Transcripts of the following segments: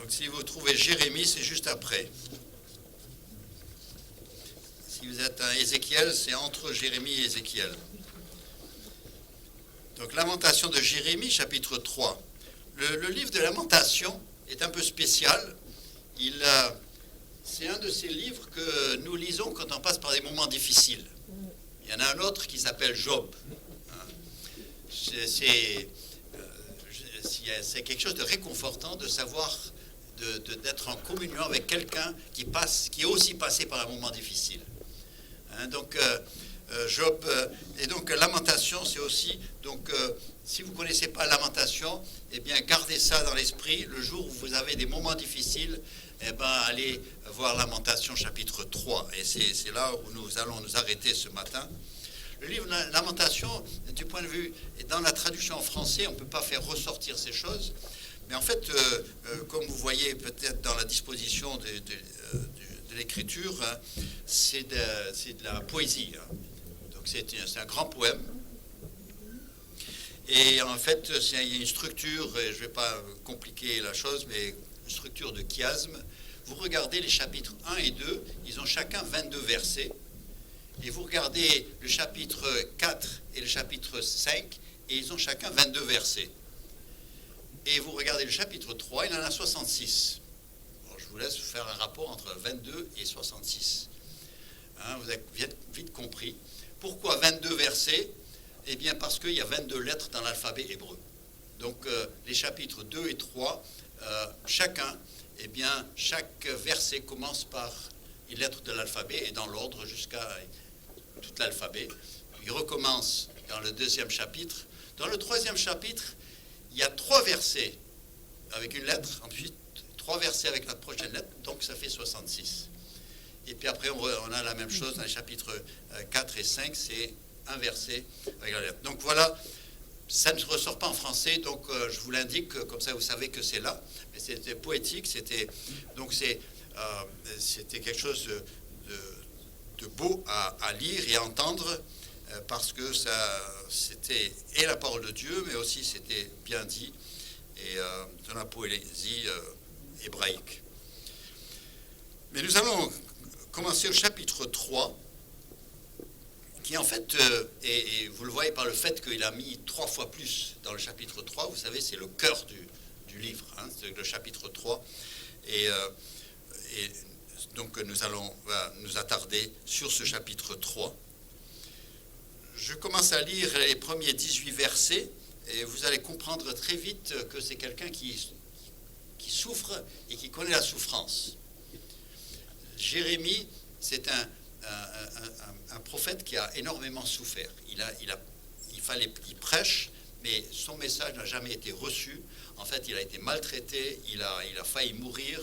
Donc si vous trouvez Jérémie, c'est juste après. Si vous êtes un Ézéchiel, c'est entre Jérémie et Ézéchiel. Donc Lamentation de Jérémie, chapitre 3. Le livre de Lamentation est un peu spécial. C'est un de ces livres que nous lisons quand on passe par des moments difficiles. Il y en a un autre qui s'appelle Job. C'est quelque chose de réconfortant de savoir, d'être en communion avec quelqu'un qui est aussi passé par un moment difficile. Donc Job, et donc Lamentation, c'est aussi, donc si vous ne connaissez pas Lamentation, eh bien gardez ça dans l'esprit. Le jour où vous avez des moments difficiles, eh ben, allez voir Lamentation chapitre 3. Et c'est là où nous allons nous arrêter ce matin. Le livre Lamentation, du point de vue, et dans la traduction en français, on ne peut pas faire ressortir ces choses. Mais en fait, comme vous voyez peut-être dans la disposition de l'écriture, c'est de la poésie. Donc c'est un grand poème. Et en fait, il y a une structure, et je ne vais pas compliquer la chose, mais une structure de chiasme. Vous regardez les chapitres 1 et 2, ils ont chacun 22 versets. Et vous regardez le chapitre 4 et le chapitre 5, et ils ont chacun 22 versets. Et vous regardez le chapitre 3, il en a 66. Bon, je vous laisse faire un rapport entre 22 et 66. Vous avez vite compris. Pourquoi 22 versets? Eh bien parce qu'il y a 22 lettres dans l'alphabet hébreu. Donc les chapitres 2 et 3, chacun, eh bien chaque verset commence par une lettre de l'alphabet et dans l'ordre jusqu'à tout l'alphabet. Il recommence dans le deuxième chapitre. Dans le troisième chapitre, il y a 3 versets avec une lettre, ensuite 3 versets avec la prochaine lettre, donc ça fait 66. Et puis après, on a la même chose dans les chapitres 4 et 5, c'est un verset avec la lettre. Donc voilà, ça ne se ressort pas en français, donc je vous l'indique, comme ça vous savez que c'est là. Mais c'était poétique, c'était quelque chose de beau à lire et à entendre, parce que c'était et la parole de Dieu, mais aussi c'était bien dit, et de la poésie hébraïque. Mais nous allons commencer au chapitre 3, qui en fait, et vous le voyez par le fait qu'il a mis 3 fois plus dans le chapitre 3, vous savez, c'est le cœur du livre, c'est le chapitre 3, et donc nous allons nous attarder sur ce chapitre 3. Je commence à lire les premiers 18 versets, et vous allez comprendre très vite que c'est quelqu'un qui souffre et qui connaît la souffrance. Jérémie, c'est un prophète qui a énormément souffert. Il prêche, mais son message n'a jamais été reçu. En fait, il a été maltraité, il a failli mourir,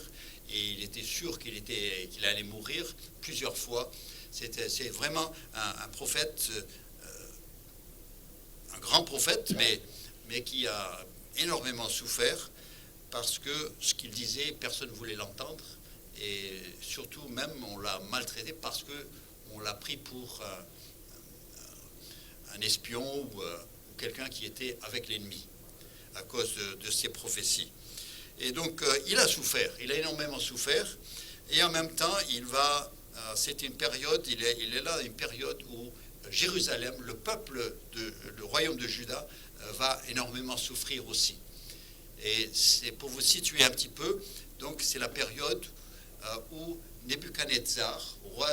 et il était sûr qu'il allait mourir plusieurs fois. C'est vraiment un prophète, un grand prophète, mais qui a énormément souffert, parce que ce qu'il disait, personne ne voulait l'entendre. Et surtout, même, on l'a maltraité parce qu'on l'a pris pour un espion ou quelqu'un qui était avec l'ennemi à cause de ses prophéties. Et donc, il a souffert, il a énormément souffert. Et en même temps, c'est une période, il est là, une période où Jérusalem, le royaume de Juda, va énormément souffrir aussi. Et c'est pour vous situer un petit peu, donc c'est la période où Nebuchadnezzar, roi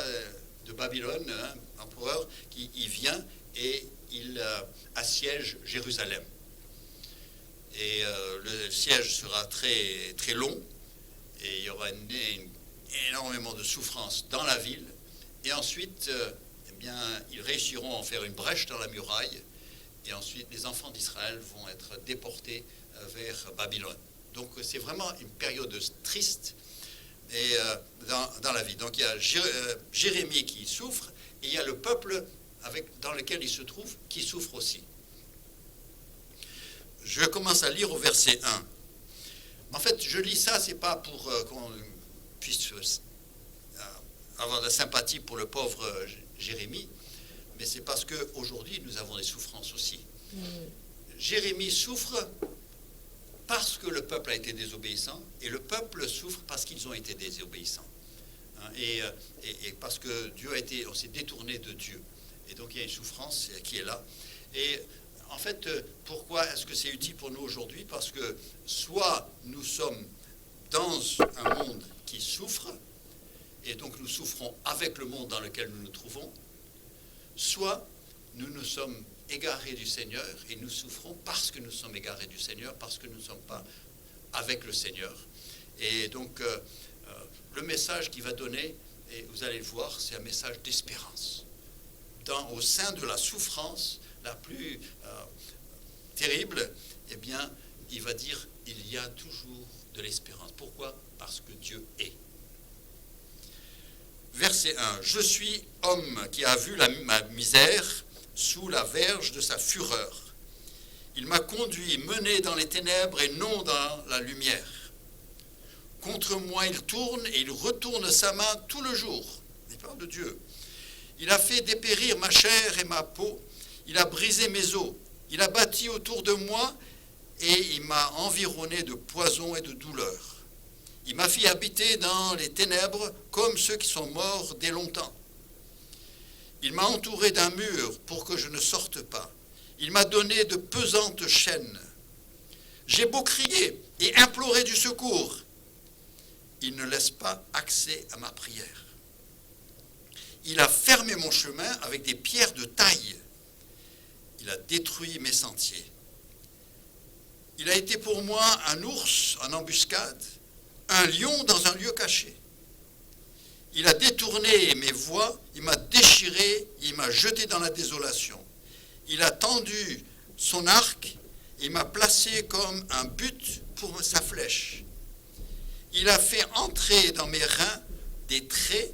de Babylone, empereur, il vient et il assiège Jérusalem. Et le siège sera très, très long, et il y aura énormément de souffrance dans la ville. Et ensuite, eh bien, ils réussiront à en faire une brèche dans la muraille, et ensuite les enfants d'Israël vont être déportés vers Babylone. Donc c'est vraiment une période triste et dans la vie. Donc il y a Jérémie qui souffre, et il y a le peuple dans lequel il se trouve qui souffre aussi. Je commence à lire au verset 1. En fait, je lis ça, c'est pas pour qu'on puisse avoir de la sympathie pour le pauvre Jérémie, mais c'est parce qu'aujourd'hui, nous avons des souffrances aussi. Jérémie souffre parce que le peuple a été désobéissant, et le peuple souffre parce qu'ils ont été désobéissants. Et parce que on s'est détourné de Dieu. Et donc il y a une souffrance qui est là. Et en fait, pourquoi est-ce que c'est utile pour nous aujourd'hui? Parce que soit nous sommes dans un monde qui souffre, et donc nous souffrons avec le monde dans lequel nous nous trouvons, soit nous nous sommes égarés du Seigneur, et nous souffrons parce que nous sommes égarés du Seigneur, parce que nous ne sommes pas avec le Seigneur. Et donc, le message qu'il va donner, et vous allez le voir, c'est un message d'espérance. Au sein de la souffrance la plus terrible, eh bien, il va dire, il y a toujours de l'espérance. Pourquoi? Parce que Dieu est. Verset 1. Je suis homme qui a vu ma misère sous la verge de sa fureur. Il m'a conduit, mené dans les ténèbres et non dans la lumière. Contre moi, il tourne et il retourne sa main tout le jour. Il parle de Dieu. Il a fait dépérir ma chair et ma peau. Il a brisé mes os. Il a bâti autour de moi et il m'a environné de poison et de douleur. Il m'a fait habiter dans les ténèbres comme ceux qui sont morts dès longtemps. Il m'a entouré d'un mur pour que je ne sorte pas. Il m'a donné de pesantes chaînes. J'ai beau crier et implorer du secours, il ne laisse pas accès à ma prière. Il a fermé mon chemin avec des pierres de taille. Il a détruit mes sentiers. Il a été pour moi un ours en embuscade, un lion dans un lieu caché. Il a détourné mes voies, il m'a déchiré, il m'a jeté dans la désolation. Il a tendu son arc, il m'a placé comme un but pour sa flèche. Il a fait entrer dans mes reins des traits,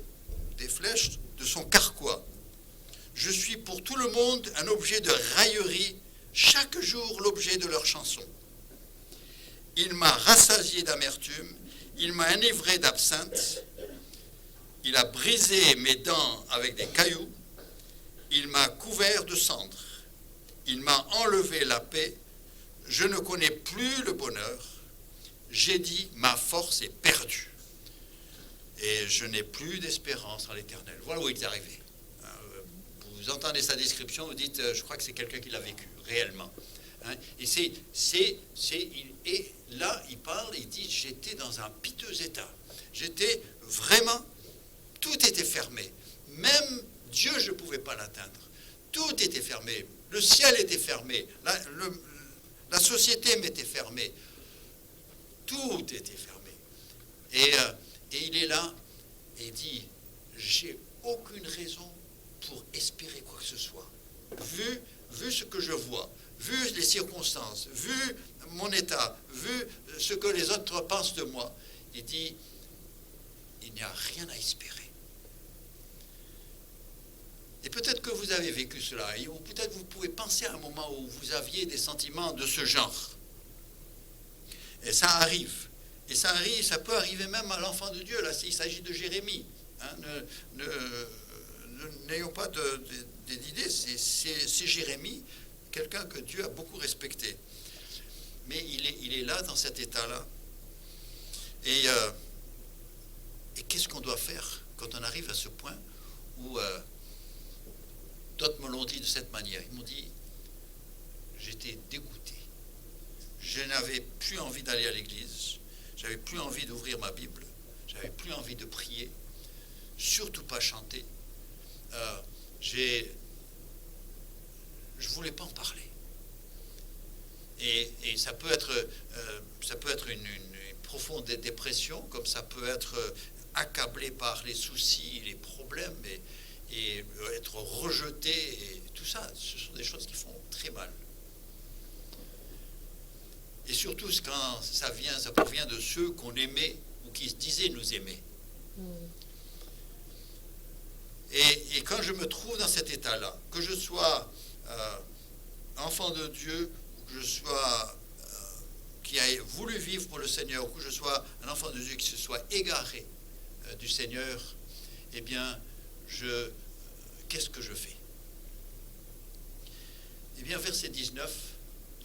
des flèches de son carquois. Je suis pour tout le monde un objet de raillerie, chaque jour l'objet de leur chanson. Il m'a rassasié d'amertume, il m'a enivré d'absinthe, il a brisé mes dents avec des cailloux, il m'a couvert de cendres, il m'a enlevé la paix, je ne connais plus le bonheur. J'ai dit, ma force est perdue. Et je n'ai plus d'espérance en l'Éternel. Voilà où il est arrivé. Vous entendez sa description, vous dites, je crois que c'est quelqu'un qui l'a vécu, réellement. Et là, il parle, il dit, j'étais dans un piteux état. J'étais vraiment, tout était fermé. Même Dieu, je ne pouvais pas l'atteindre. Tout était fermé. Le ciel était fermé. La société m'était fermée. Tout était fermé. Et il est là et il dit, j'ai aucune raison pour espérer quoi que ce soit. Vu ce que je vois, vu les circonstances, vu mon état, vu ce que les autres pensent de moi, il dit, il n'y a rien à espérer. Et peut-être que vous avez vécu cela, ou peut-être vous pouvez penser à un moment où vous aviez des sentiments de ce genre. Et ça arrive. Et ça peut arriver même à l'enfant de Dieu. Là, il s'agit de Jérémie. N'ayons pas d'idées. C'est Jérémie, quelqu'un que Dieu a beaucoup respecté. Mais il est là, dans cet état-là. Et qu'est-ce qu'on doit faire quand on arrive à ce point où d'autres me l'ont dit de cette manière. Ils m'ont dit, j'étais dégoûté. Je n'avais plus envie d'aller à l'église. J'avais plus envie d'ouvrir ma Bible. J'avais plus envie de prier. Surtout pas chanter. Je voulais pas en parler. Et ça peut être une profonde dépression, comme ça peut être accablé par les soucis, les problèmes, et être rejeté, et tout ça, ce sont des choses qui font très mal. Et surtout quand ça provient de ceux qu'on aimait ou qui se disaient nous aimer. Et quand je me trouve dans cet état-là, que je sois enfant de Dieu, que je sois qui a voulu vivre pour le Seigneur, ou que je sois un enfant de Dieu qui se soit égaré du Seigneur, eh bien, qu'est-ce que je fais? Eh bien, verset 19,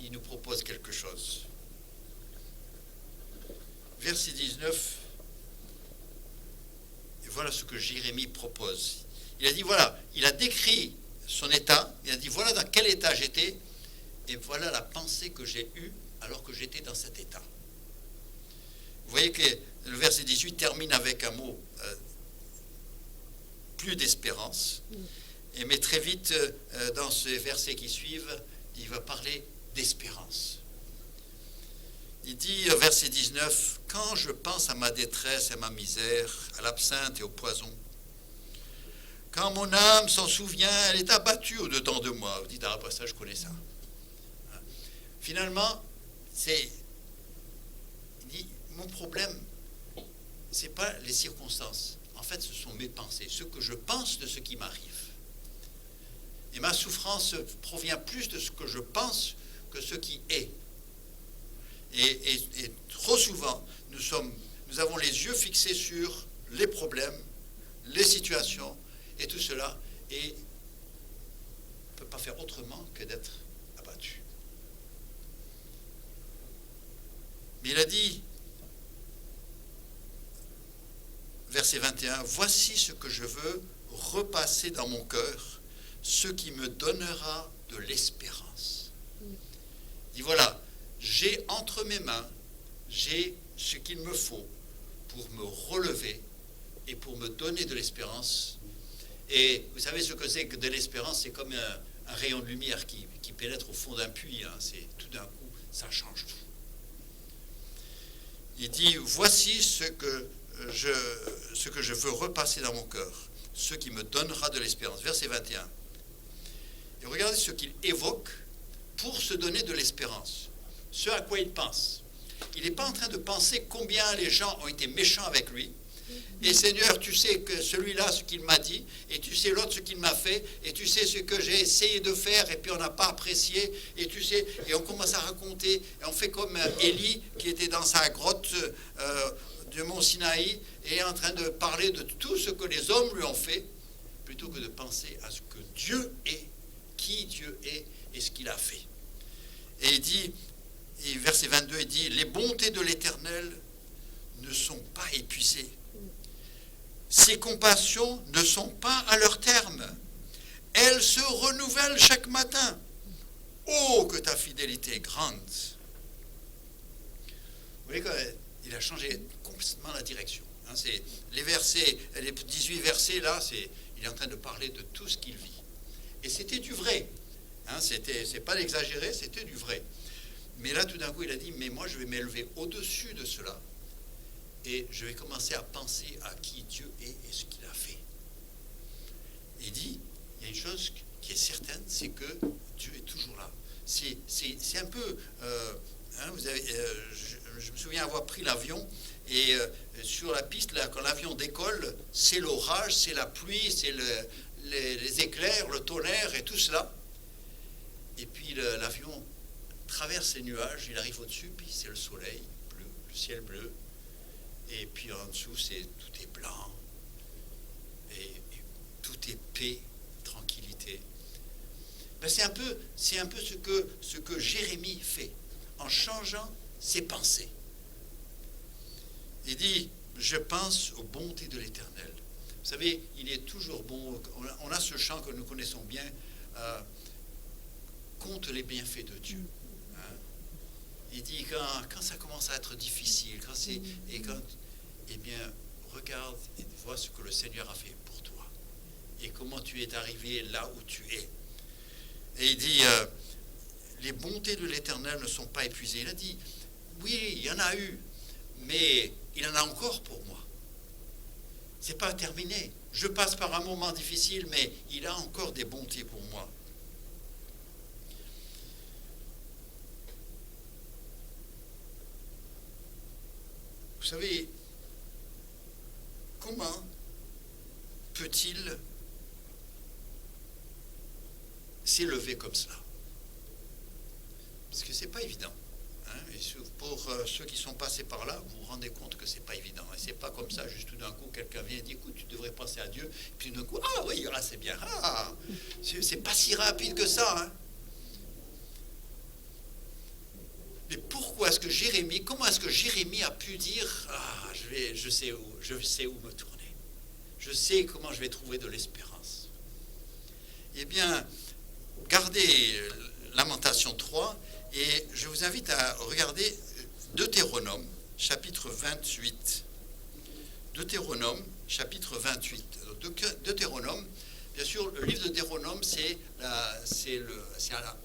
il nous propose quelque chose. verset 19, et voilà ce que Jérémie propose. Il a dit, voilà, il a décrit son état, il a dit, voilà dans quel état j'étais, et voilà la pensée que j'ai eue alors que j'étais dans cet état. Vous voyez que le verset 18 termine avec un mot, plus d'espérance, mais très vite, dans ces versets qui suivent, il va parler d'espérance. Il dit, verset 19, « Quand je pense à ma détresse et à ma misère, à l'absinthe et au poison, quand mon âme s'en souvient, elle est abattue au-dedans de moi. » Vous dites, ah, pas ça, je connais ça. Finalement, il dit, mon problème, ce n'est pas les circonstances. En fait, ce sont mes pensées, ce que je pense de ce qui m'arrive. Et ma souffrance provient plus de ce que je pense que ce qui est. Et trop souvent, nous avons les yeux fixés sur les problèmes, les situations et tout cela, et on ne peut pas faire autrement que d'être abattu. Mais il a dit, verset 21, « Voici ce que je veux repasser dans mon cœur, ce qui me donnera de l'espérance. » Il dit, voilà, j'ai entre mes mains, j'ai ce qu'il me faut pour me relever et pour me donner de l'espérance. Et vous savez ce que c'est que de l'espérance? C'est comme un rayon de lumière qui pénètre au fond d'un puits. Hein. C'est tout d'un coup, ça change tout. Il dit, voici ce que je veux repasser dans mon cœur, ce qui me donnera de l'espérance. Verset 21. Et regardez ce qu'il évoque pour se donner de l'espérance. Ce à quoi il pense. Il n'est pas en train de penser combien les gens ont été méchants avec lui. Et Seigneur, tu sais que celui-là, ce qu'il m'a dit, et tu sais l'autre, ce qu'il m'a fait, et tu sais ce que j'ai essayé de faire, et puis on n'a pas apprécié, et tu sais, et on commence à raconter, et on fait comme Élie, qui était dans sa grotte du mont Sinaï, et est en train de parler de tout ce que les hommes lui ont fait, plutôt que de penser à ce que Dieu est, qui Dieu est, et ce qu'il a fait. Et il dit, et verset 22, il dit, les bontés de l'Éternel ne sont pas épuisées. Ses compassions ne sont pas à leur terme. Elles se renouvellent chaque matin. Oh, que ta fidélité est grande. Vous voyez qu'il a changé complètement la direction. Hein, c'est les versets, les 18 versets là, il est en train de parler de tout ce qu'il vit. Et c'était du vrai. Hein, c'est pas l'exagéré, c'était du vrai. Mais là, tout d'un coup, il a dit, mais moi, je vais m'élever au-dessus de cela. Et je vais commencer à penser à qui Dieu est et ce qu'il a fait. Et il dit, il y a une chose qui est certaine, c'est que Dieu est toujours là. C'est un peu... vous avez, je me souviens avoir pris l'avion, et sur la piste, là, quand l'avion décolle, c'est l'orage, c'est la pluie, c'est les éclairs, le tonnerre et tout cela. Et puis l'avion traverse les nuages, il arrive au-dessus, puis c'est le soleil bleu, le ciel bleu. Et puis en dessous, tout est blanc, et tout est paix, tranquillité. Ben c'est un peu ce que Jérémie fait, en changeant ses pensées. Il dit, je pense aux bontés de l'Éternel. Vous savez, il est toujours bon, on a ce chant que nous connaissons bien, compte les bienfaits de Dieu. Il dit, quand ça commence à être difficile, eh bien, regarde et vois ce que le Seigneur a fait pour toi. Et comment tu es arrivé là où tu es. Et il dit, les bontés de l'Éternel ne sont pas épuisées. Il a dit, oui, il y en a eu, mais il en a encore pour moi. C'est pas terminé. Je passe par un moment difficile, mais il a encore des bontés pour moi. Vous savez, comment peut-il s'élever comme cela? Parce que c'est pas évident. Hein? Et pour ceux qui sont passés par là, vous vous rendez compte que c'est pas évident. Et c'est pas comme ça, juste tout d'un coup, quelqu'un vient et dit, écoute, tu devrais penser à Dieu. Puis d'un coup, ah oui, là c'est bien. Ah, c'est pas si rapide que ça. Hein? Mais pourquoi est-ce que Jérémie, comment est-ce que Jérémie a pu dire, ah, je sais où me tourner. Je sais comment je vais trouver de l'espérance. Eh bien, gardez Lamentation 3 et je vous invite à regarder Deutéronome, chapitre 28. Deutéronome, chapitre 28. Deutéronome, bien sûr, le livre de Deutéronome, c'est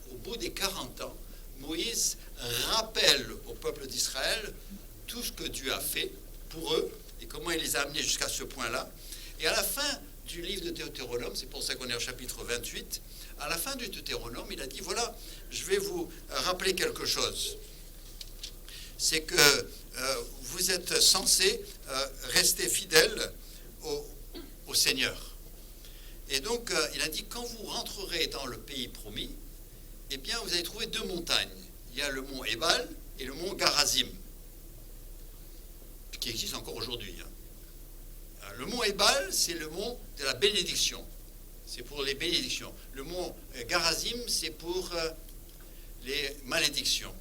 au bout des 40 ans, Moïse rappelle au peuple d'Israël tout ce que Dieu a fait pour eux et comment il les a amenés jusqu'à ce point-là. Et à la fin du livre de Deutéronome, c'est pour ça qu'on est au chapitre 28, à la fin du Deutéronome, il a dit, voilà, je vais vous rappeler quelque chose. C'est que vous êtes censés rester fidèles au Seigneur. Et donc, il a dit, quand vous rentrerez dans le pays promis, eh bien, vous allez trouver deux montagnes. Il y a le mont Ébal et le mont Garazim, qui existent encore aujourd'hui. Le mont Ébal, c'est le mont de la bénédiction. C'est pour les bénédictions. Le mont Garazim, c'est pour les malédictions.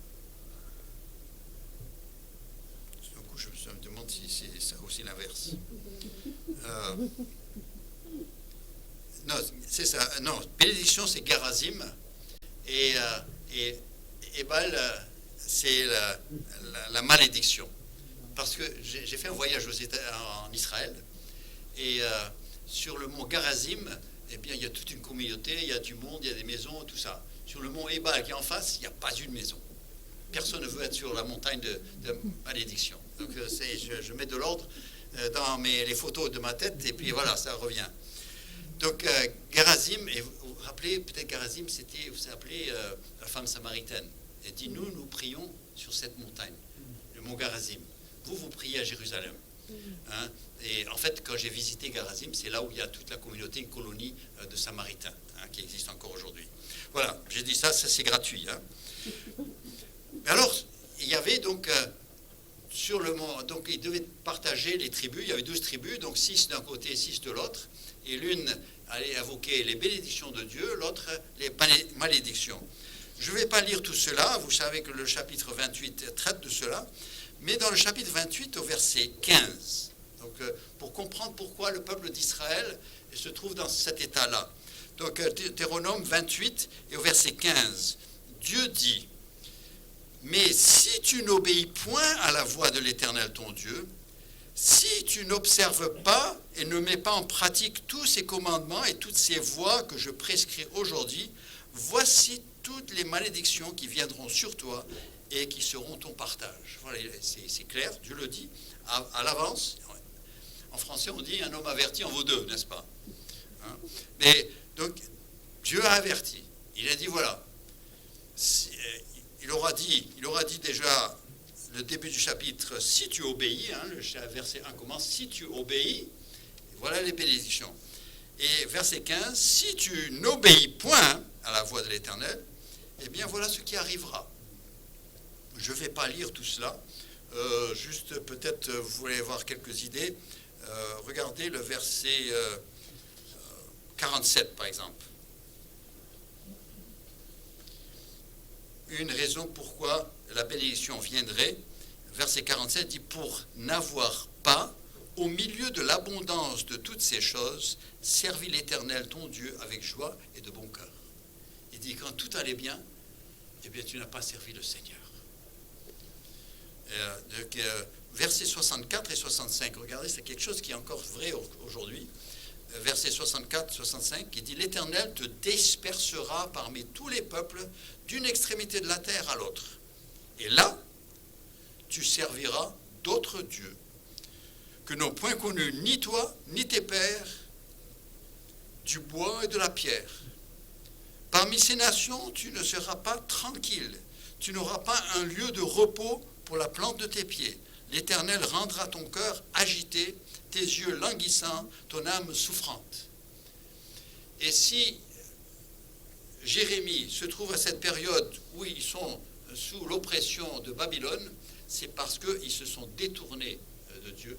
Du coup, je me demande si c'est ça aussi l'inverse. Non, c'est ça. Non, bénédiction, c'est Garazim. Et Ébal, c'est la malédiction. Parce que j'ai fait un voyage en Israël. Et sur le mont Garazim, eh bien, il y a toute une communauté, il y a du monde, il y a des maisons, tout ça. Sur le mont Ébal qui est en face, il n'y a pas une maison. Personne ne veut être sur la montagne de malédiction. Donc, je mets de l'ordre dans les photos de ma tête, et puis voilà, ça revient. Donc, Garazim, et vous vous rappelez, peut-être Garazim, c'était, vous appelez la femme samaritaine. Elle dit, nous prions sur cette montagne, le mont Garazim. Vous priez à Jérusalem. Hein? Et en fait, quand j'ai visité Garazim, c'est là où il y a toute la communauté, une colonie de Samaritains, qui existe encore aujourd'hui. Voilà, j'ai dit ça c'est gratuit. Hein? Alors, il y avait donc, sur le mont, donc ils devaient partager les tribus, il y avait 12 tribus, donc 6 d'un côté, 6 de l'autre, et l'une allait invoquer les bénédictions de Dieu, l'autre les malédictions. Je ne vais pas lire tout cela, vous savez que le chapitre 28 traite de cela, mais dans le chapitre 28 au verset 15, donc, pour comprendre pourquoi le peuple d'Israël se trouve dans cet état-là. Donc Deutéronome 28 et au verset 15, Dieu dit, « Mais si tu n'obéis point à la voix de l'Éternel ton Dieu, si tu n'observes pas et ne mets pas en pratique tous ces commandements et toutes ces voies que je prescris aujourd'hui, voici toutes les malédictions qui viendront sur toi et qui seront ton partage. » Voilà, c'est clair, Dieu le dit à l'avance. En français, on dit un homme averti en vaut deux, n'est-ce pas? Hein? Mais donc, Dieu a averti. Il a dit voilà. Il aura dit déjà le début du chapitre, si tu obéis, hein, le verset 1 commence, si tu obéis, voilà les bénédictions. Et verset 15, si tu n'obéis point à la voix de l'Éternel, eh bien voilà ce qui arrivera. Je ne vais pas lire tout cela, juste peut-être vous voulez avoir quelques idées. Regardez le verset 47 par exemple. Une raison pourquoi la bénédiction viendrait, verset 47 dit, pour n'avoir pas, au milieu de l'abondance de toutes ces choses, servi l'Éternel ton Dieu avec joie et de bon cœur. Il dit, quand tout allait bien, eh bien tu n'as pas servi le Seigneur. Versets 64 et 65, regardez, c'est quelque chose qui est encore vrai aujourd'hui. Versets 64-65, qui dit, l'Éternel te dispersera parmi tous les peuples d'une extrémité de la terre à l'autre. Et là, tu serviras d'autres dieux que n'ont point connu ni toi, ni tes pères, du bois et de la pierre. Parmi ces nations, tu ne seras pas tranquille. Tu n'auras pas un lieu de repos pour la plante de tes pieds. L'Éternel rendra ton cœur agité, tes yeux languissants, ton âme souffrante. Et si Jérémie se trouve à cette période où ils sont sous l'oppression de Babylone, c'est parce qu'ils se sont détournés de Dieu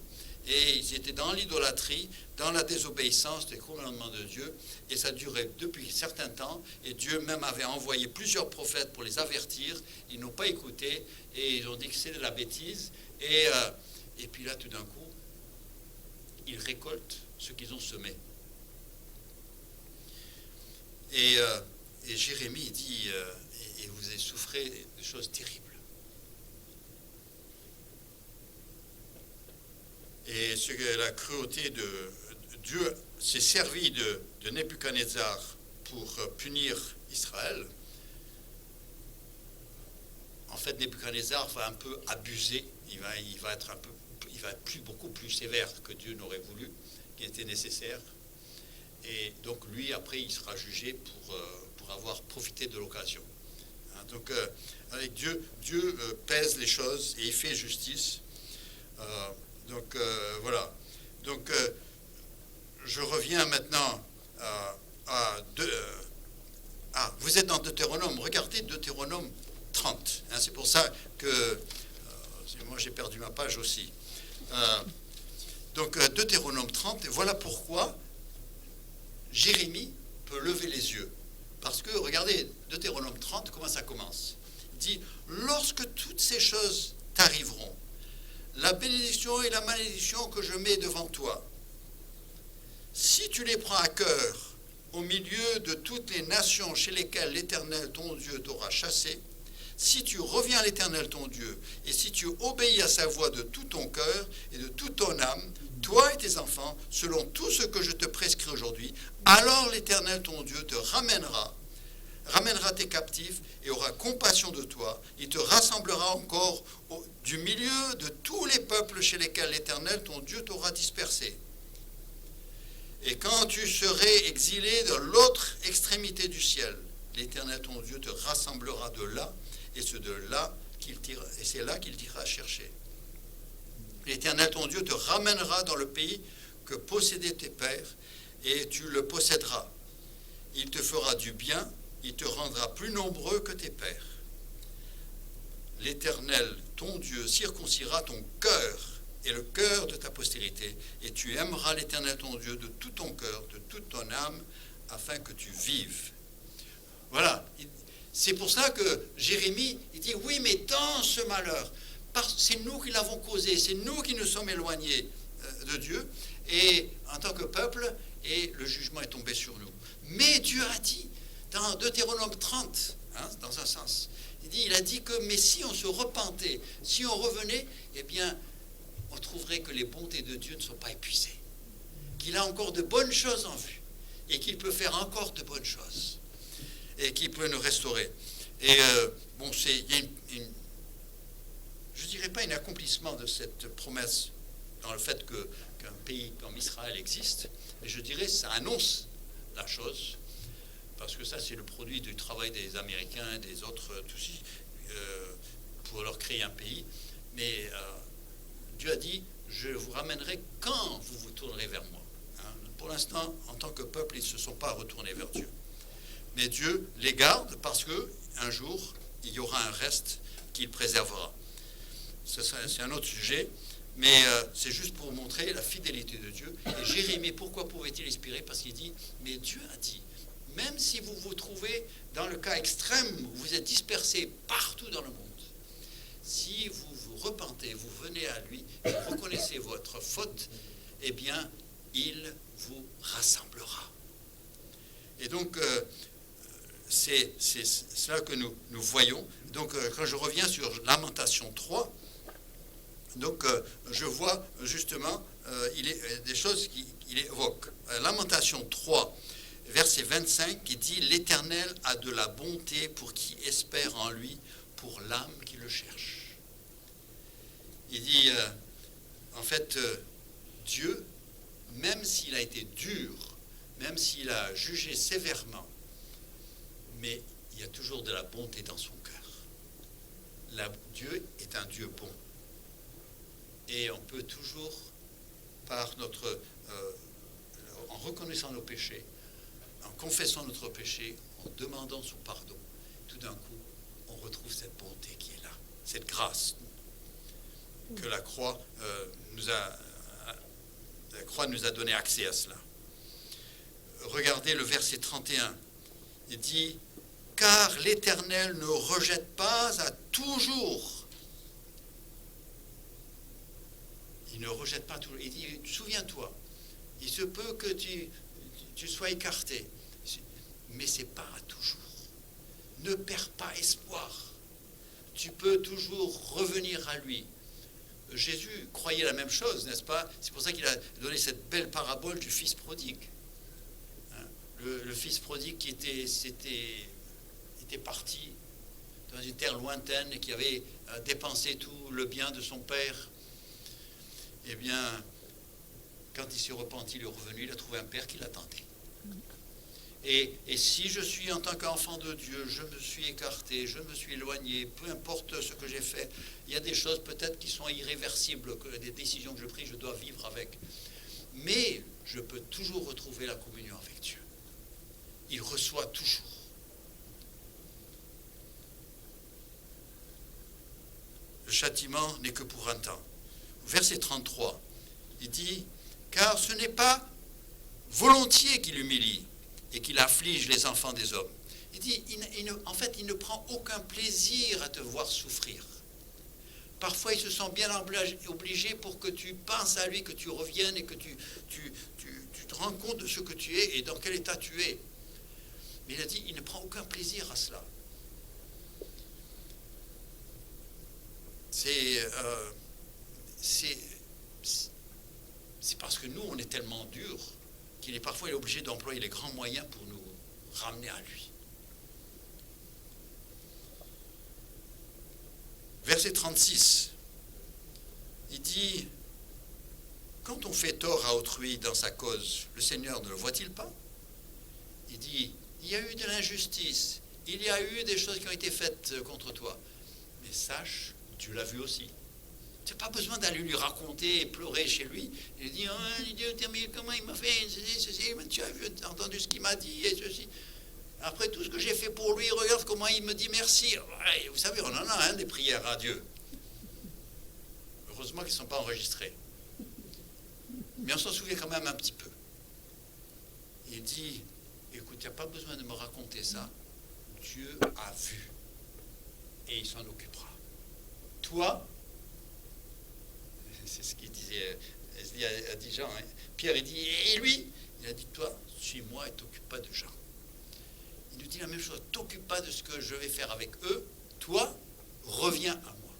et ils étaient dans l'idolâtrie, dans la désobéissance des commandements de Dieu, et ça durait depuis un certain temps, et Dieu même avait envoyé plusieurs prophètes pour les avertir. Ils n'ont pas écouté, et ils ont dit que c'était de la bêtise, et puis là, tout d'un coup, ils récoltent ce qu'ils ont semé. Et Jérémie dit, et vous avez souffert des choses terribles. Et la cruauté de Dieu s'est servi de Nebuchadnezzar pour punir Israël. En fait, Nebuchadnezzar va un peu abuser. Il va être beaucoup plus sévère que Dieu n'aurait voulu, qui était nécessaire. Et donc lui, après, il sera jugé pour avoir profité de l'occasion. Donc, avec Dieu pèse les choses et il fait justice. Voilà. Donc, je reviens maintenant vous êtes dans Deutéronome. Regardez Deutéronome 30. C'est pour ça que moi j'ai perdu ma page aussi. Donc, Deutéronome 30. Et voilà pourquoi Jérémie peut lever les yeux. Parce que, regardez, Deutéronome 30, comment ça commence? Il dit, lorsque toutes ces choses t'arriveront, la bénédiction et la malédiction que je mets devant toi, si tu les prends à cœur au milieu de toutes les nations chez lesquelles l'Éternel ton Dieu t'aura chassé, si tu reviens à l'Éternel ton Dieu, et si tu obéis à sa voix de tout ton cœur et de toute ton âme, toi et tes enfants, selon tout ce que je te prescris aujourd'hui, alors l'Éternel ton Dieu te ramènera tes captifs et aura compassion de toi. Il te rassemblera encore du milieu de tous les peuples chez lesquels l'Éternel ton Dieu t'aura dispersé. Et quand tu serais exilé de l'autre extrémité du ciel, l'Éternel ton Dieu te rassemblera de là, et c'est là qu'il t'ira chercher. L'Éternel ton Dieu te ramènera dans le pays que possédaient tes pères, et tu le posséderas. Il te fera du bien, il te rendra plus nombreux que tes pères. L'Éternel ton Dieu circoncira ton cœur et le cœur de ta postérité, et tu aimeras l'Éternel ton Dieu de tout ton cœur, de toute ton âme, afin que tu vives. Voilà. C'est pour ça que Jérémie, il dit, oui, mais dans ce malheur, c'est nous qui l'avons causé, c'est nous qui nous sommes éloignés de Dieu, et en tant que peuple, et le jugement est tombé sur nous. Mais Dieu a dit, dans Deutéronome 30, dans un sens, il a dit que, mais si on se repentait, si on revenait, eh bien, on trouverait que les bontés de Dieu ne sont pas épuisées, qu'il a encore de bonnes choses en vue, et qu'il peut faire encore de bonnes choses, et qu'il peut nous restaurer. Et il y a je ne dirais pas un accomplissement de cette promesse dans le fait qu'un pays comme Israël existe, mais je dirais que ça annonce la chose, parce que ça c'est le produit du travail des Américains et des autres pour leur créer un pays. Mais Dieu a dit, je vous ramènerai quand vous vous tournerez vers moi. Pour l'instant, en tant que peuple, ils ne se sont pas retournés vers Dieu. Mais Dieu les garde parce qu'un jour, il y aura un reste qu'il préservera. C'est un autre sujet, mais c'est juste pour montrer la fidélité de Dieu. Et Jérémie, pourquoi pouvait-il inspirer? Parce qu'il dit, mais Dieu a dit, même si vous vous trouvez dans le cas extrême où vous êtes dispersés partout dans le monde, si vous vous repentez, vous venez à lui, vous reconnaissez votre faute, eh bien, il vous rassemblera. Et donc, c'est cela que nous voyons. Donc, quand je reviens sur Lamentation 3, donc, je vois justement des choses qu'il évoque. Lamentation 3, verset 25, qui dit « L'Éternel a de la bonté pour qui espère en lui, pour l'âme qui le cherche. » Il dit, en fait, Dieu, même s'il a été dur, même s'il a jugé sévèrement, mais il y a toujours de la bonté dans son cœur. Dieu est un Dieu bon. Et on peut toujours, en reconnaissant nos péchés, en confessant notre péché, en demandant son pardon, tout d'un coup, on retrouve cette bonté qui est là, cette grâce que la croix nous a La croix nous a donné accès à cela. Regardez le verset 31. Il dit, « Car l'Éternel ne rejette pas à toujours. » Il ne rejette pas toujours. Il dit, souviens-toi, il se peut que tu sois écarté, mais ce n'est pas à toujours. Ne perds pas espoir. Tu peux toujours revenir à lui. Jésus croyait la même chose, n'est-ce pas? C'est pour ça qu'il a donné cette belle parabole du fils prodigue. Le fils prodigue qui était parti dans une terre lointaine et qui avait dépensé tout le bien de son père. Eh bien, quand il s'est repenti, il est revenu, il a trouvé un père qui l'attendait. Et si je suis en tant qu'enfant de Dieu, je me suis écarté, je me suis éloigné, peu importe ce que j'ai fait, il y a des choses peut-être qui sont irréversibles, que des décisions que je pris, je dois vivre avec. Mais je peux toujours retrouver la communion avec Dieu. Il reçoit toujours. Le châtiment n'est que pour un temps. Verset 33, il dit, « Car ce n'est pas volontiers qu'il humilie et qu'il afflige les enfants des hommes. » Il dit, en fait, il ne prend aucun plaisir à te voir souffrir. Parfois, il se sent bien obligé pour que tu penses à lui, que tu reviennes et que tu te rends compte de ce que tu es et dans quel état tu es. Mais il a dit, il ne prend aucun plaisir à cela. C'est parce que nous, on est tellement durs qu'il est parfois obligé d'employer les grands moyens pour nous ramener à lui. Verset 36, il dit, « Quand on fait tort à autrui dans sa cause, le Seigneur ne le voit-il pas? » Il dit, « Il y a eu de l'injustice, il y a eu des choses qui ont été faites contre toi. Mais sache, Dieu l'a vu aussi. » Tu n'as pas besoin d'aller lui raconter et pleurer chez lui. Il dit, « Oh, Dieu, mais comment il m'a fait ceci, tu as entendu ce qu'il m'a dit et ceci. Après tout ce que j'ai fait pour lui, regarde comment il me dit merci. » Ouais, vous savez, on en a des prières à Dieu. Heureusement qu'ils ne sont pas enregistrés. Mais on s'en souvient quand même un petit peu. Il dit, écoute, tu n'as pas besoin de me raconter ça. Dieu a vu. Et il s'en occupera. Toi, c'est ce qu'il disait à dit Jean. Hein. Pierre, il dit, et lui? Il a dit, toi, suis-moi et t'occupe pas de Jean. Il nous dit la même chose, t'occupe pas de ce que je vais faire avec eux, toi, reviens à moi.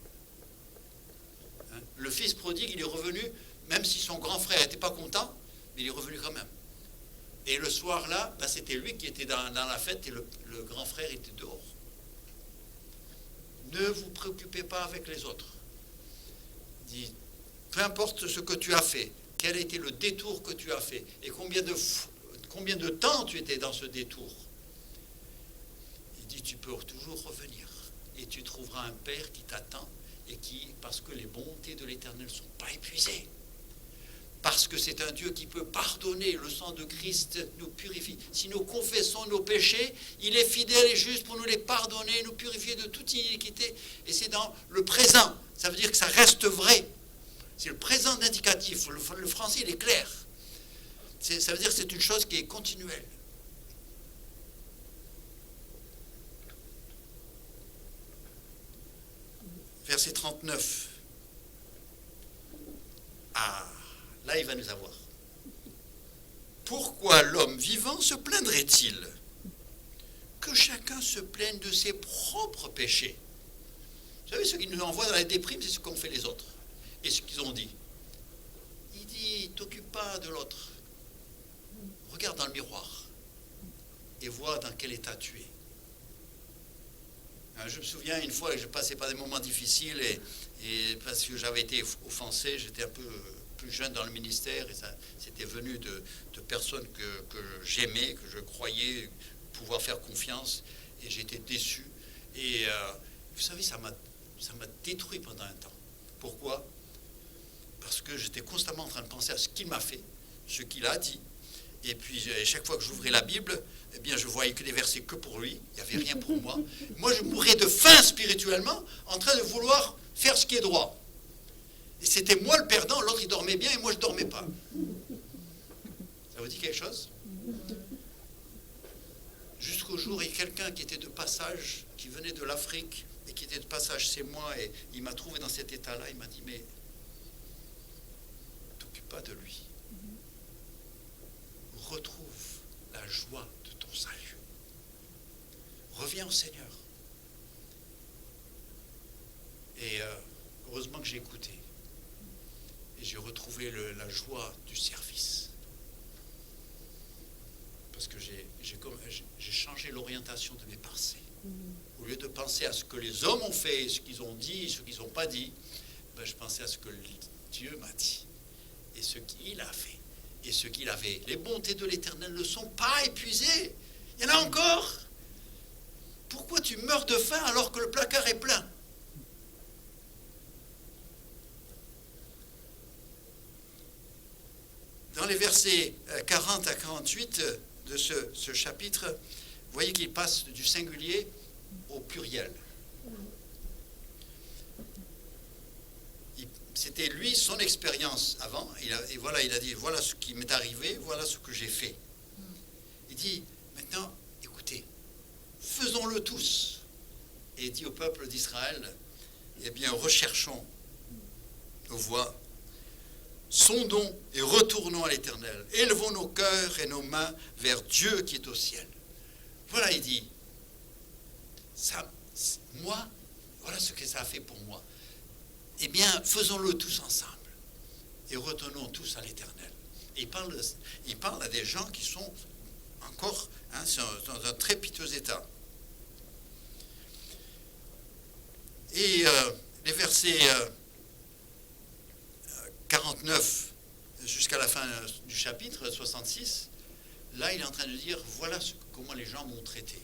Hein? Le fils prodigue, il est revenu, même si son grand frère n'était pas content, mais il est revenu quand même. Et le soir là, c'était lui qui était dans la fête et le grand frère était dehors. Ne vous préoccupez pas avec les autres. Il dit, peu importe ce que tu as fait, quel était le détour que tu as fait, et combien de temps tu étais dans ce détour. Il dit, tu peux toujours revenir, et tu trouveras un Père qui t'attend, et qui, parce que les bontés de l'Éternel ne sont pas épuisées, parce que c'est un Dieu qui peut pardonner, le sang de Christ nous purifie. Si nous confessons nos péchés, il est fidèle et juste pour nous les pardonner, nous purifier de toute iniquité, et c'est dans le présent, ça veut dire que ça reste vrai. C'est le présent d'indicatif. Le français, il est clair. Ça veut dire que c'est une chose qui est continuelle. Verset 39. Ah, là, il va nous avoir. Pourquoi l'homme vivant se plaindrait-il? Que chacun se plaigne de ses propres péchés. Vous savez, ce qui nous envoie dans la déprime, c'est ce qu'ont fait les autres. Et ce qu'ils ont dit. Il dit, t'occupe pas de l'autre. Regarde dans le miroir et vois dans quel état tu es. Je me souviens une fois que je passais par des moments difficiles et parce que j'avais été offensé, j'étais un peu plus jeune dans le ministère et ça c'était venu de personnes que j'aimais, que je croyais pouvoir faire confiance et j'étais déçu. Et vous savez, ça m'a détruit pendant un temps. Pourquoi? Parce que j'étais constamment en train de penser à ce qu'il m'a fait, ce qu'il a dit. Et puis, chaque fois que j'ouvrais la Bible, eh bien, je voyais que des versets que pour lui. Il n'y avait rien pour moi. Moi, je mourais de faim spirituellement, en train de vouloir faire ce qui est droit. Et c'était moi le perdant, l'autre il dormait bien et moi je ne dormais pas. vous dit quelque chose? Jusqu'au jour, il y a quelqu'un qui était de passage, qui venait de l'Afrique, et qui était de passage chez moi, et il m'a trouvé dans cet état-là. Il m'a dit, mais t'occupe pas de lui. Retrouve la joie de ton salut. Reviens au Seigneur. Et heureusement que j'ai écouté. Et j'ai retrouvé la joie du service. Parce que j'ai changé l'orientation de mes pensées. Au lieu de penser à ce que les hommes ont fait, ce qu'ils ont dit, ce qu'ils n'ont pas dit, ben je pensais à ce que Dieu m'a dit. Et ce qu'il a fait. Et ce qu'il avait. Les bontés de l'Éternel ne sont pas épuisées. Il y en a encore. Pourquoi tu meurs de faim alors que le placard est plein? Dans les versets 40 à 48 de ce chapitre, vous voyez qu'il passe du singulier au pluriel. C'était lui, son expérience avant, et voilà, il a dit, voilà ce qui m'est arrivé, voilà ce que j'ai fait. Il dit, maintenant, écoutez, faisons-le tous. Et il dit au peuple d'Israël, eh bien, recherchons nos voies, sondons et retournons à l'Éternel. Élevons nos cœurs et nos mains vers Dieu qui est au ciel. Voilà, il dit, ça, moi, voilà ce que ça a fait pour moi. Eh bien, faisons-le tous ensemble et retournons tous à l'Éternel. Et il parle à des gens qui sont encore dans un très piteux état. Et les versets 49 jusqu'à la fin du chapitre 66, là, il est en train de dire, voilà comment les gens m'ont traité.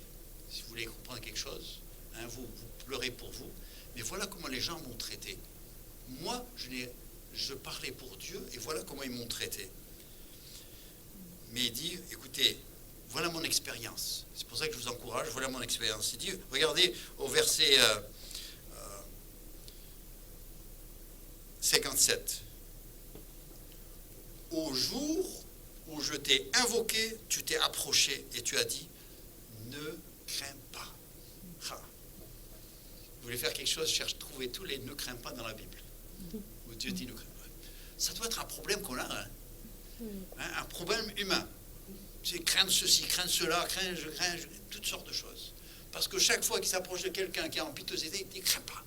Si vous voulez comprendre quelque chose, hein, vous pleurez pour vous, mais voilà comment les gens m'ont traité. Moi, je parlais pour Dieu et voilà comment ils m'ont traité. Mais il dit, écoutez, voilà mon expérience. C'est pour ça que je vous encourage, voilà mon expérience. Il dit, regardez au verset 57. Au jour où je t'ai invoqué, tu t'es approché et tu as dit, ne crains pas. Ah. Vous voulez faire quelque chose, cherche à trouver tous les ne crains pas dans la Bible. Où Dieu dit ne crains pas. Ça doit être un problème qu'on a, hein, un problème humain. C'est craindre ceci, craindre cela, craindre, toutes sortes de choses. Parce que chaque fois qu'il s'approche de quelqu'un qui est en pitosité, il dit ne crains pas.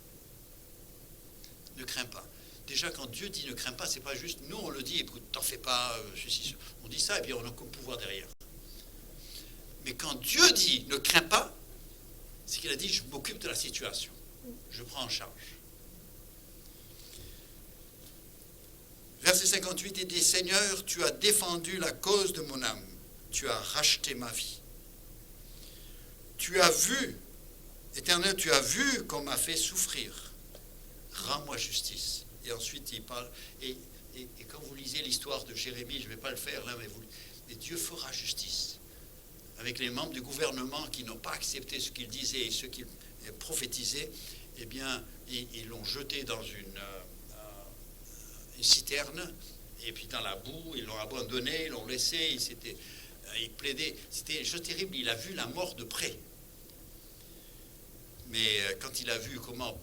Ne crains pas. Déjà, quand Dieu dit ne crains pas, c'est pas juste nous on le dit, écoute, t'en fais pas, ceci. On dit ça et puis on a aucun pouvoir derrière. Mais quand Dieu dit ne crains pas, c'est qu'il a dit je m'occupe de la situation, je prends en charge. Verset 58, il dit Seigneur, tu as défendu la cause de mon âme, tu as racheté ma vie. Tu as vu, Éternel, tu as vu qu'on m'a fait souffrir. Rends-moi justice. Et ensuite, il parle, et quand vous lisez l'histoire de Jérémie, je ne vais pas le faire là, mais Dieu fera justice. Avec les membres du gouvernement qui n'ont pas accepté ce qu'il disait et ce qu'il prophétisait, eh bien, ils l'ont jeté dans une citerne, et puis dans la boue, ils l'ont abandonné, ils l'ont laissé, il plaidait. C'était chose terrible, il a vu la mort de près. Mais quand il a vu comment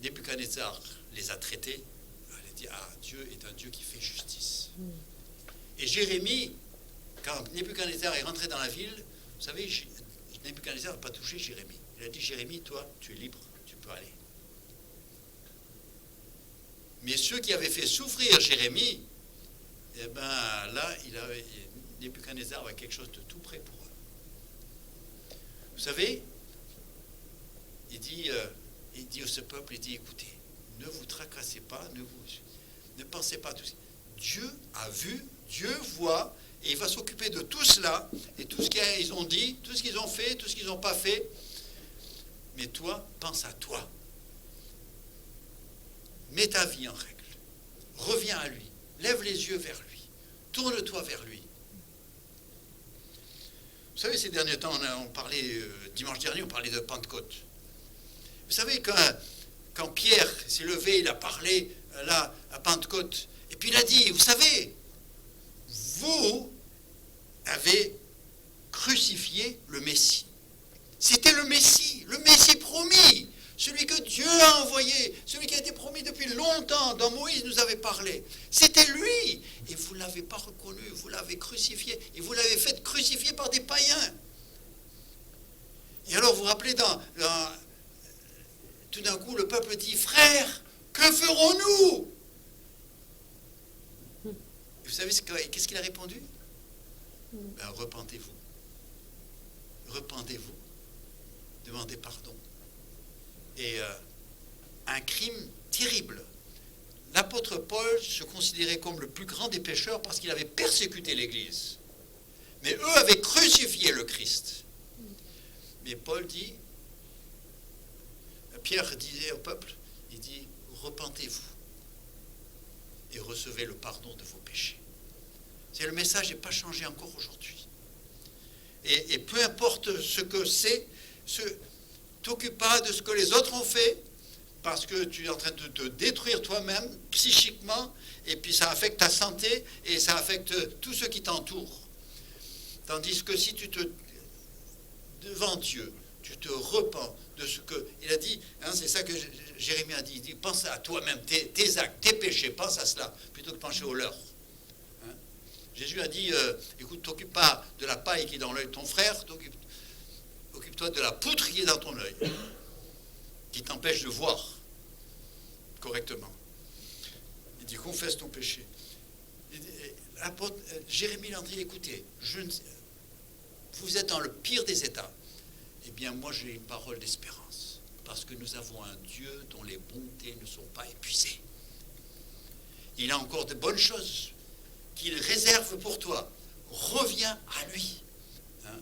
Nebuchadnezzar les a traités, il a dit, ah, Dieu est un Dieu qui fait justice. Et Jérémie, quand Nebuchadnezzar est rentré dans la ville, vous savez, Nebuchadnezzar n'a pas touché Jérémie. Il a dit, Jérémie, toi, tu es libre, tu peux aller. Mais ceux qui avaient fait souffrir Jérémie, eh ben là, Nebuchadnezzar avait quelque chose de tout près pour eux. Vous savez, il dit à ce peuple, il dit, écoutez, ne vous tracassez pas, ne pensez pas à tout ça. Dieu a vu, Dieu voit, et il va s'occuper de tout cela, et tout ce qu'ils ont dit, tout ce qu'ils ont fait, tout ce qu'ils n'ont pas fait. Mais toi, pense à toi. Mets ta vie en règle. Reviens à lui. Lève les yeux vers lui. Tourne-toi vers lui. Vous savez, ces derniers temps, on parlait, dimanche dernier, on parlait de Pentecôte. Vous savez, quand Pierre s'est levé, il a parlé là à Pentecôte, et puis il a dit, vous savez, vous avait crucifié le Messie. C'était le Messie promis, celui que Dieu a envoyé, celui qui a été promis depuis longtemps, dont Moïse nous avait parlé. C'était lui. Et vous ne l'avez pas reconnu, vous l'avez crucifié, et vous l'avez fait crucifier par des païens. Et alors vous vous rappelez, tout d'un coup, le peuple dit, frères, que ferons-nous? Et vous savez qu'est-ce qu'il a répondu? Ben, repentez-vous. Repentez-vous. Demandez pardon. Et un crime terrible. L'apôtre Paul se considérait comme le plus grand des pécheurs parce qu'il avait persécuté l'Église. Mais eux avaient crucifié le Christ. Mais Paul dit, Pierre disait au peuple, il dit, repentez-vous et recevez le pardon de vos péchés. C'est le message n'est pas changé encore aujourd'hui. Et peu importe ce que c'est, t'occupe pas de ce que les autres ont fait, parce que tu es en train de te détruire toi-même, psychiquement, et puis ça affecte ta santé, et ça affecte tous ceux qui t'entourent. Tandis que si devant Dieu, tu te repens de ce que... Il a dit, hein, c'est ça que Jérémie a dit, il dit, pense à toi-même, tes actes, tes péchés, pense à cela, plutôt que pencher aux leurs. Hein? Jésus a dit, écoute, t'occupe pas de la paille qui est dans l'œil de ton frère, occupe-toi de la poutre qui est dans ton œil, qui t'empêche de voir correctement. Il dit, confesse ton péché. Jérémie l'a dit, écoutez, vous êtes dans le pire des états. Eh bien, moi, j'ai une parole d'espérance, parce que nous avons un Dieu dont les bontés ne sont pas épuisées. Il a encore de bonnes choses qu'il réserve pour toi. Reviens à lui. Hein?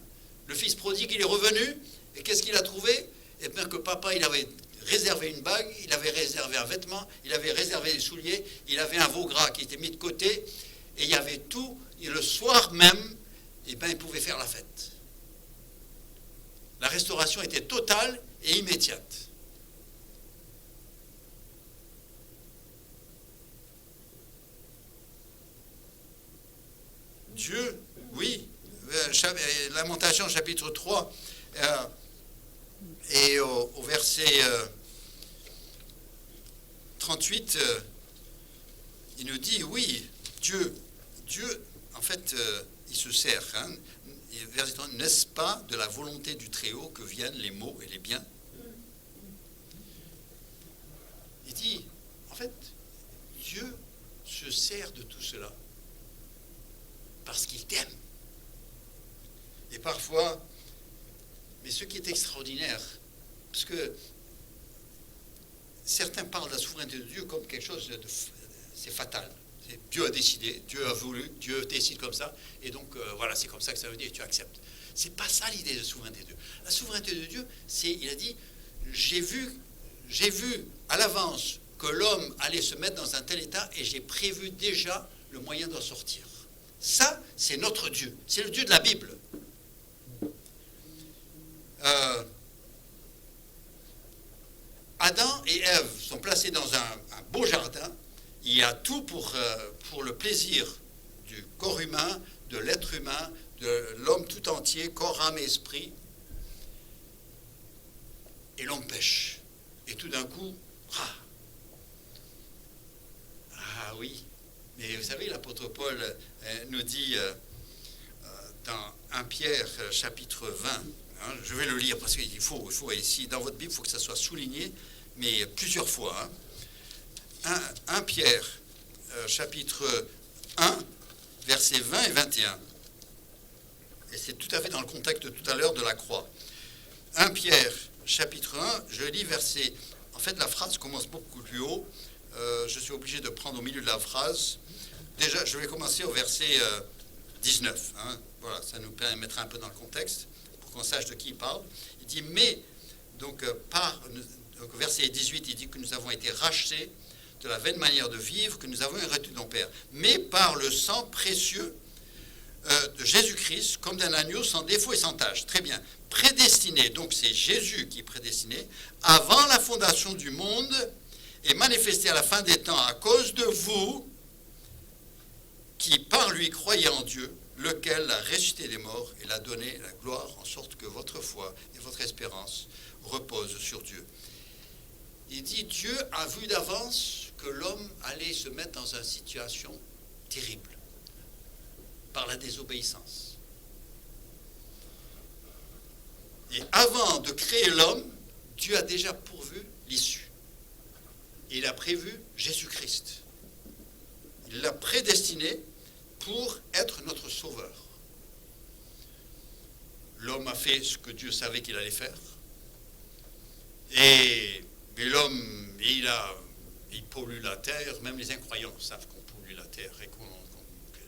Le fils prodigue, il est revenu, et qu'est-ce qu'il a trouvé? Eh bien, que papa, il avait réservé une bague, il avait réservé un vêtement, il avait réservé des souliers, il avait un veau gras qui était mis de côté, et il y avait tout, et le soir même, eh bien, il pouvait faire la fête. La restauration était totale et immédiate. Dieu, oui, Lamentation chapitre 3, et au verset 38, il nous dit, oui, Dieu, en fait, il se sert, hein, verset 30, n'est-ce pas de la volonté du Très-Haut que viennent les maux et les biens? Il dit, en fait, Dieu se sert de tout cela parce qu'il t'aime. Et parfois, mais ce qui est extraordinaire, parce que certains parlent de la souveraineté de Dieu comme quelque chose de... c'est fatal. Dieu a décidé, Dieu a voulu, Dieu décide comme ça, et donc voilà, c'est comme ça que ça veut dire, et tu acceptes. C'est pas ça l'idée de souveraineté de Dieu. La souveraineté de Dieu, c'est, il a dit, j'ai vu à l'avance que l'homme allait se mettre dans un tel état, et j'ai prévu déjà le moyen d'en sortir. Ça, c'est notre Dieu, c'est le Dieu de la Bible. Adam et Ève sont placés dans un beau jardin. Il y a tout pour le plaisir du corps humain, de l'être humain, de l'homme tout entier, corps, âme et esprit. Et l'homme pêche. Et tout d'un coup, ah oui. Mais vous savez, l'apôtre Paul nous dit dans 1 Pierre chapitre 20, hein, je vais le lire parce qu'il faut ici, dans votre Bible, il faut que ça soit souligné, mais plusieurs fois. Hein. 1 Pierre chapitre 1, versets 20 et 21. Et c'est tout à fait dans le contexte de tout à l'heure de la croix. 1 Pierre chapitre 1, je lis verset... En fait, la phrase commence beaucoup plus haut. Je suis obligé de prendre au milieu de la phrase. Déjà, je vais commencer au verset 19. Hein. Voilà, ça nous permettra un peu dans le contexte pour qu'on sache de qui il parle. Il dit, mais, donc, donc verset 18, il dit que nous avons été rachetés de la vaine manière de vivre que nous avons héritée de nos pères, mais par le sang précieux de Jésus-Christ, comme d'un agneau sans défaut et sans tache. Très bien. Prédestiné, donc c'est Jésus qui est prédestiné, avant la fondation du monde, et manifesté à la fin des temps à cause de vous, qui par lui croyez en Dieu, lequel a ressuscité des morts et l'a donné la gloire, en sorte que votre foi et votre espérance reposent sur Dieu. Il dit, Dieu a vu d'avance que l'homme allait se mettre dans une situation terrible par la désobéissance. Et avant de créer l'homme, Dieu a déjà pourvu l'issue. Il a prévu Jésus-Christ. Il l'a prédestiné pour être notre sauveur. L'homme a fait ce que Dieu savait qu'il allait faire. Mais l'homme, il pollue la terre. Même les incroyants savent qu'on pollue la terre et que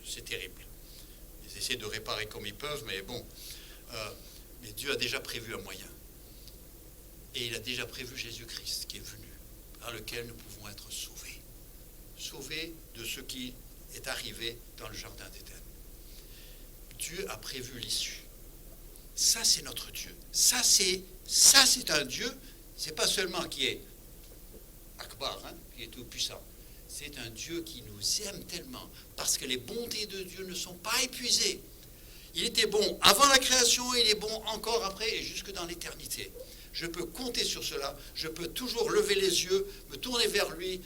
c'est terrible. Ils essaient de réparer comme ils peuvent, mais bon. Mais Dieu a déjà prévu un moyen. Et il a déjà prévu Jésus-Christ qui est venu, par lequel nous pouvons être sauvés. Sauvés de ce qui est arrivé dans le jardin d'Éden. Dieu a prévu l'issue. Ça, c'est notre Dieu. Ça, c'est un Dieu, c'est pas seulement qui est Akbar, qui est tout puissant. C'est un Dieu qui nous aime tellement, parce que les bontés de Dieu ne sont pas épuisées. Il était bon avant la création, il est bon encore après et jusque dans l'éternité. Je peux compter sur cela, je peux toujours lever les yeux, me tourner vers lui,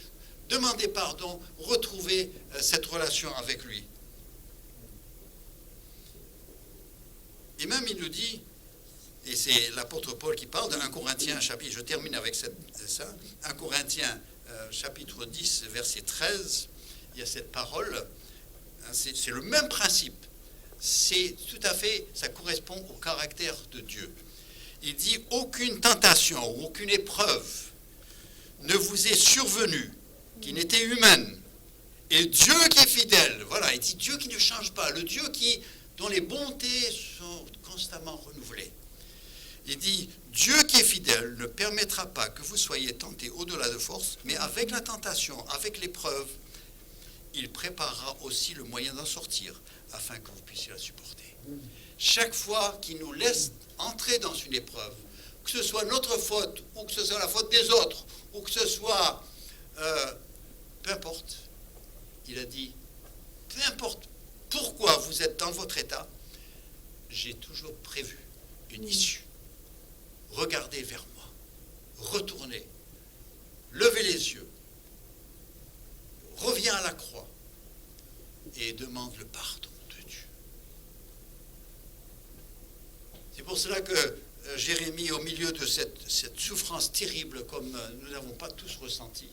demander pardon, retrouver cette relation avec lui. Et même il nous dit, et c'est l'apôtre Paul qui parle de 1 Corinthiens chapitre, je termine avec ça, 1 Corinthiens chapitre 10 verset 13, il y a cette parole, c'est le même principe. C'est tout à fait, ça correspond au caractère de Dieu. Il dit, aucune tentation ou aucune épreuve ne vous est survenue qui n'était humaine. Et Dieu qui est fidèle, voilà, il dit Dieu qui ne change pas, le Dieu dont les bontés sont constamment renouvelées. Il dit, Dieu qui est fidèle ne permettra pas que vous soyez tentés au-delà de force, mais avec la tentation, avec l'épreuve, il préparera aussi le moyen d'en sortir, afin que vous puissiez la supporter. Chaque fois qu'il nous laisse entrer dans une épreuve, que ce soit notre faute, ou que ce soit la faute des autres, ou que ce soit... peu importe, il a dit, peu importe pourquoi vous êtes dans votre état, j'ai toujours prévu une issue. Regardez vers moi, retournez, levez les yeux, reviens à la croix et demande le pardon de Dieu. C'est pour cela que Jérémie, au milieu de cette souffrance terrible comme nous n'avons pas tous ressenti,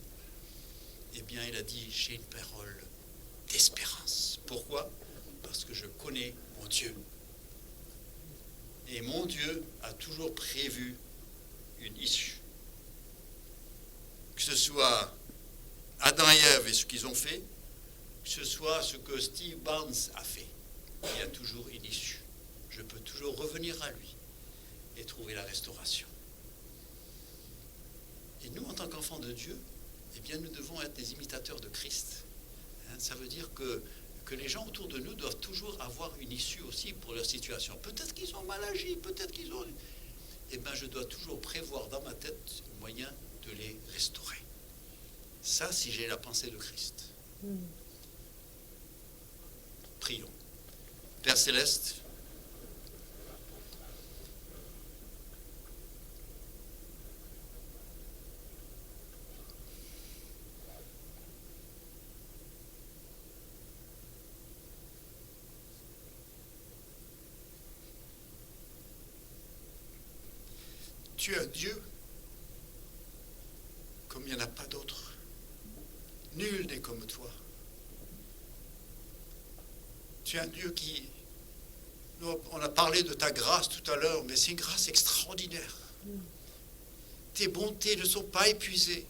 eh bien, il a dit, j'ai une parole d'espérance. Pourquoi? Parce que je connais mon Dieu. Et mon Dieu a toujours prévu une issue. Que ce soit Adam et Ève et ce qu'ils ont fait, que ce soit ce que Steve Barnes a fait, il y a toujours une issue. Je peux toujours revenir à lui et trouver la restauration. Et nous, en tant qu'enfants de Dieu, eh bien, nous devons être des imitateurs de Christ. Ça veut dire que les gens autour de nous doivent toujours avoir une issue aussi pour leur situation. Peut-être qu'ils ont mal agi, peut-être qu'ils ont... Eh bien, je dois toujours prévoir dans ma tête le moyen de les restaurer. Ça, si j'ai la pensée de Christ. Prions. Père Céleste, tu es un Dieu comme il n'y en a pas d'autre. Nul n'est comme toi. Tu es un Dieu qui... On a parlé de ta grâce tout à l'heure, mais c'est une grâce extraordinaire. Tes bontés ne sont pas épuisées.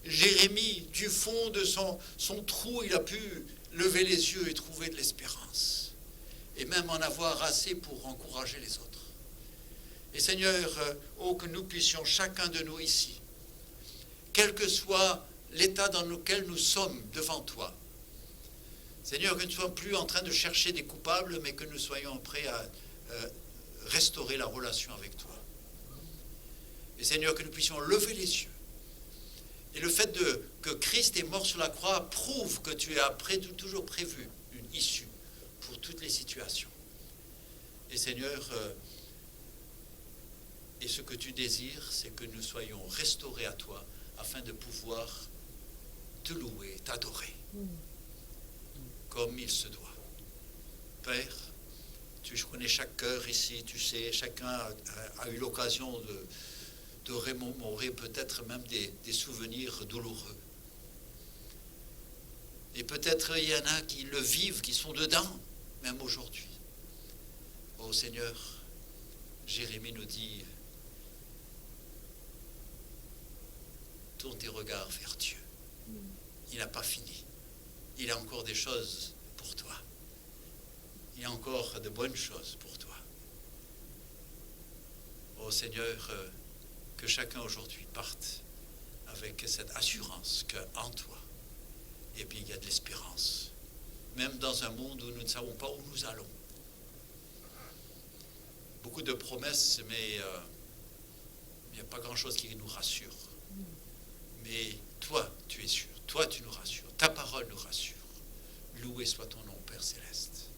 Jérémie, du fond de son trou, il a pu lever les yeux et trouver de l'espérance. Et même en avoir assez pour encourager les autres. Et Seigneur, que nous puissions, chacun de nous ici, quel que soit l'état dans lequel nous sommes devant toi, Seigneur, que nous ne soyons plus en train de chercher des coupables, mais que nous soyons prêts à restaurer la relation avec toi. Et Seigneur, que nous puissions lever les yeux. Et le fait que Christ est mort sur la croix prouve que tu as toujours prévu une issue pour toutes les situations. Et Seigneur, et ce que tu désires, c'est que nous soyons restaurés à toi afin de pouvoir te louer, t'adorer, comme il se doit. Père, tu connais chaque cœur ici, tu sais, chacun a eu l'occasion de remémorer peut-être même des souvenirs douloureux. Et peut-être il y en a qui le vivent, qui sont dedans, même aujourd'hui. Oh Seigneur, Jérémie nous dit, tourne tes regards vers Dieu. Il n'a pas fini. Il a encore des choses pour toi. Il y a encore de bonnes choses pour toi. Oh Seigneur, que chacun aujourd'hui parte avec cette assurance qu'en toi, et puis il y a de l'espérance. Même dans un monde où nous ne savons pas où nous allons. Beaucoup de promesses, mais il n'y a pas grand-chose qui nous rassure. Mais toi, tu es sûr. Toi, tu nous rassures. Ta parole nous rassure. Loué soit ton nom, Père Céleste.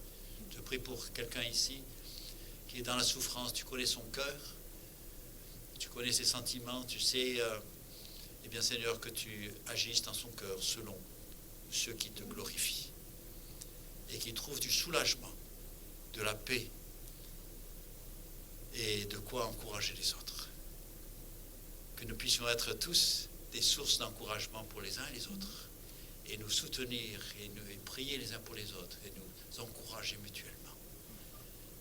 Je prie pour quelqu'un ici qui est dans la souffrance. Tu connais son cœur. Tu connais ses sentiments. Tu sais, eh bien Seigneur, que tu agisses dans son cœur selon ceux qui te glorifient. Et qui trouvent du soulagement, de la paix et de quoi encourager les autres. Que nous puissions être tous des sources d'encouragement pour les uns et les autres, et nous soutenir et prier les uns pour les autres, et nous encourager mutuellement.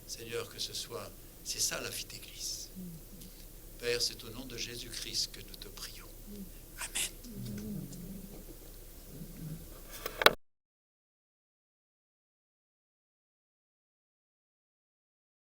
Seigneur, que ce soit, c'est ça la vie d'Église. Père, c'est au nom de Jésus-Christ que nous te prions. Amen.